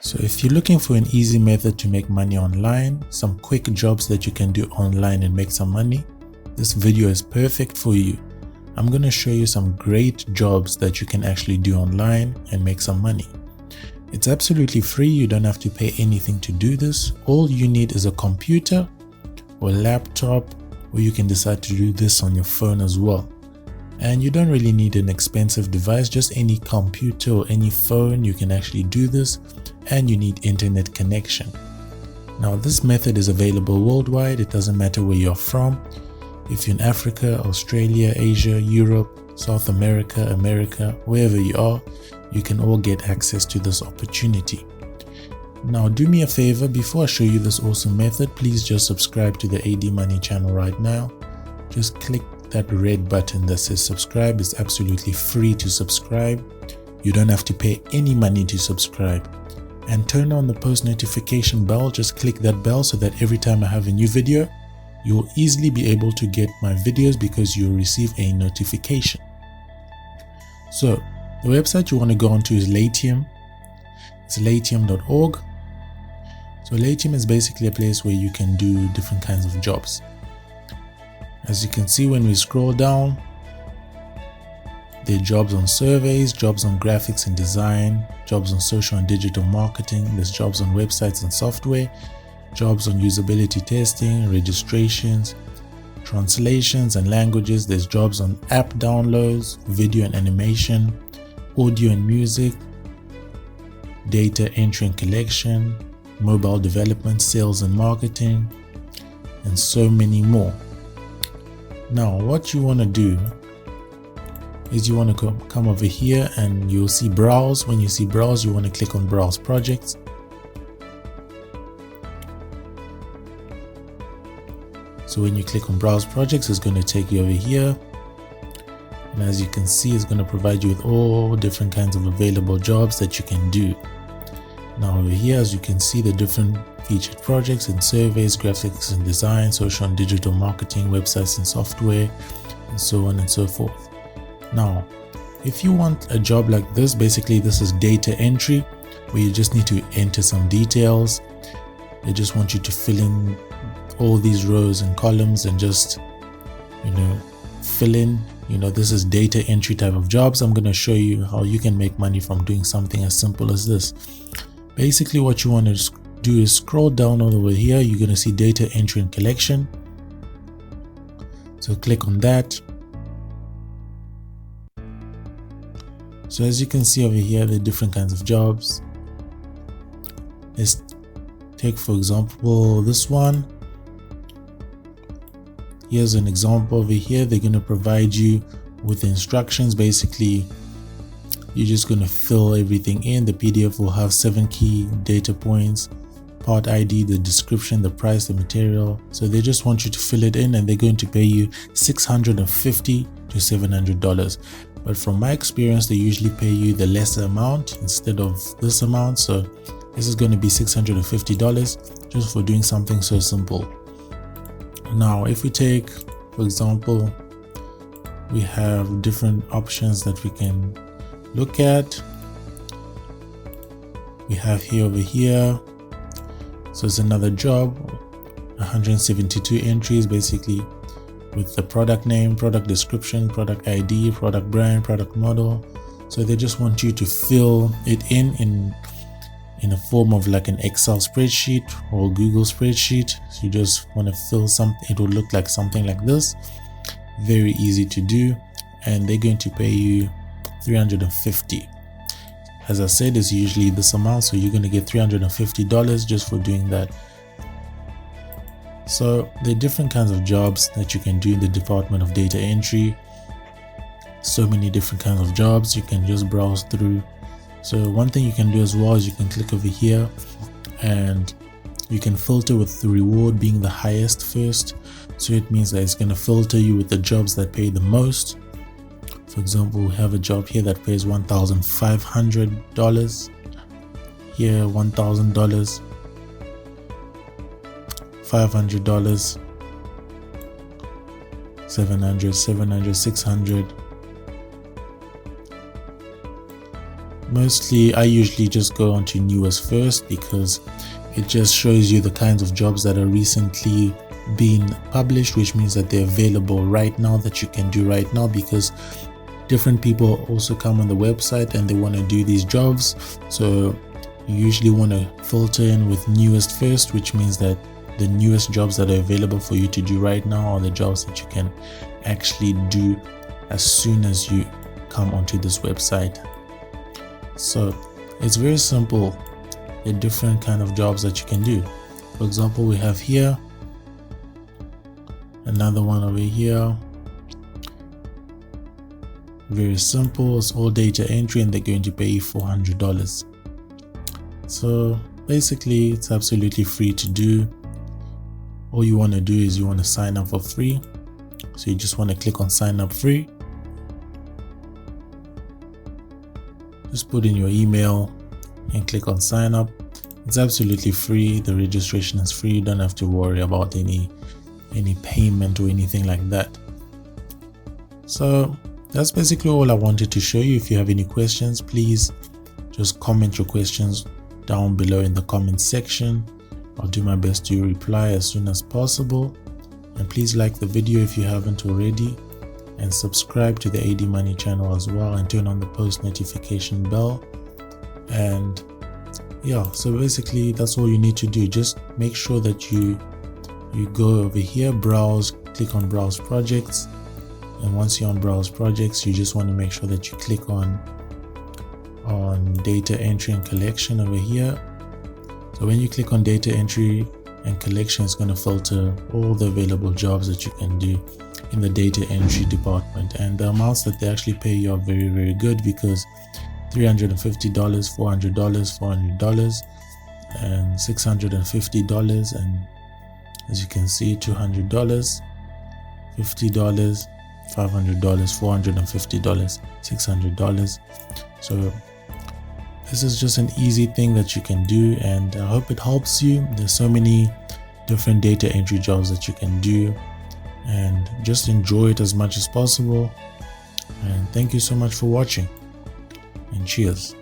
So if you're looking for an easy method to make money online, some quick jobs that you can do online and make some money, this video is perfect for you. I'm going to show you some great jobs that you can actually do online and make some money. It's absolutely free. You don't have to pay anything to do this. All you need is a computer or laptop, or you can decide to do this on your phone as well. And you don't really need an expensive device, just any computer or any phone, you can actually do this, and you need internet connection. Now this method is available worldwide. It doesn't matter where you're from. If you're in Africa, Australia, Asia, Europe, South America, wherever you are, you can all get access to this opportunity. Now do me a favor, before I show you this awesome method, please just subscribe to the AD Money channel right now. Just click that red button that says subscribe. It's absolutely free to subscribe. You don't have to pay any money to subscribe. And turn on the post notification bell. Just click that bell so that every time I have a new video, you'll easily be able to get my videos because you'll receive a notification. So the website you want to go onto is Latium. It's latium.org. So Latium is basically a place where you can do different kinds of jobs. As you can see, when we scroll down, there are jobs on surveys, jobs on graphics and design, jobs on social and digital marketing, there's jobs on websites and software, jobs on usability testing, registrations, translations and languages, there's jobs on app downloads, video and animation, audio and music, data entry and collection, mobile development, sales and marketing, and so many more. Now what you want to do is you want to come over here and you'll see browse. When you see browse, you want to click on browse projects. So when you click on browse projects, it's going to take you over here, and as you can see, it's going to provide you with all different kinds of available jobs that you can do. Now over here, as you can see, the different featured projects and surveys, graphics and design, social and digital marketing, websites and software, and so on and so forth. Now, if you want a job like this, basically this is data entry, where you just need to enter some details. They just want you to fill in all these rows and columns and just, fill in, this is data entry type of jobs. I'm going to show you how you can make money from doing something as simple as this. Basically what you want to do is scroll down all over here. You're going to see data entry and collection. So click on that. So as you can see over here, there are different kinds of jobs. Let's take, for example, this one. Here's an example over here. They're going to provide you with instructions. Basically, you're just going to fill everything in. The PDF will have 7 key data points, part ID, the description, the price, the material. So they just want you to fill it in, and they're going to pay you $650 to $700. But from my experience, they usually pay you the lesser amount instead of this amount. So this is going to be $650 just for doing something so simple. Now, if we take, for example, we have different options that we can look at. We have here over here. So it's another job, 172 entries, basically with the product name, product description, product ID, product brand, product model. So they just want you to fill it in a form of like an Excel spreadsheet or Google spreadsheet. So you just want to fill something. It will look like something like this. Very easy to do, and they're going to pay you $350. As I said, it's usually this amount, so you're going to get $350 just for doing that. So there are different kinds of jobs that you can do in the department of data entry. So many different kinds of jobs you can just browse through. So one thing you can do as well is you can click over here and you can filter with the reward being the highest first. So it means that it's going to filter you with the jobs that pay the most. For example, we have a job here that pays $1,500. Here, $1,000. $500, $700, $600, Mostly I usually just go on to newest first because it just shows you the kinds of jobs that are recently being published, which means that they're available right now, that you can do right now, because different people also come on the website and they want to do these jobs. So you usually want to filter in with newest first, which means that the newest jobs that are available for you to do right now are the jobs that you can actually do as soon as you come onto this website. So it's very simple, the different kind of jobs that you can do. For example, we have here another one over here. Very simple, it's all data entry and they're going to pay you $400. So basically it's absolutely free to do. All you want to do is you want to sign up for free. So you just want to click on sign up free. Just put in your email and click on sign up. It's absolutely free. The registration is free. You don't have to worry about any payment or anything like that. So that's basically all I wanted to show you. If you have any questions, please just comment your questions down below in the comment section. I'll do my best to reply as soon as possible. And please like the video if you haven't already, and subscribe to the AD Money channel as well, and turn on the post notification bell. And yeah, so basically that's all you need to do. Just make sure that you go over here, browse, click on browse projects, and once you're on browse projects, you just want to make sure that you click on data entry and collection over here. So when you click on data entry and collection, it's going to filter all the available jobs that you can do in the data entry department, and the amounts that they actually pay you are very, very good, because $350, $400, $400, and $650, and as you can see, $200, $50, $500, $450, $600. So this is just an easy thing that you can do, and I hope it helps you. There's so many different data entry jobs that you can do, and just enjoy it as much as possible. And thank you so much for watching, and cheers.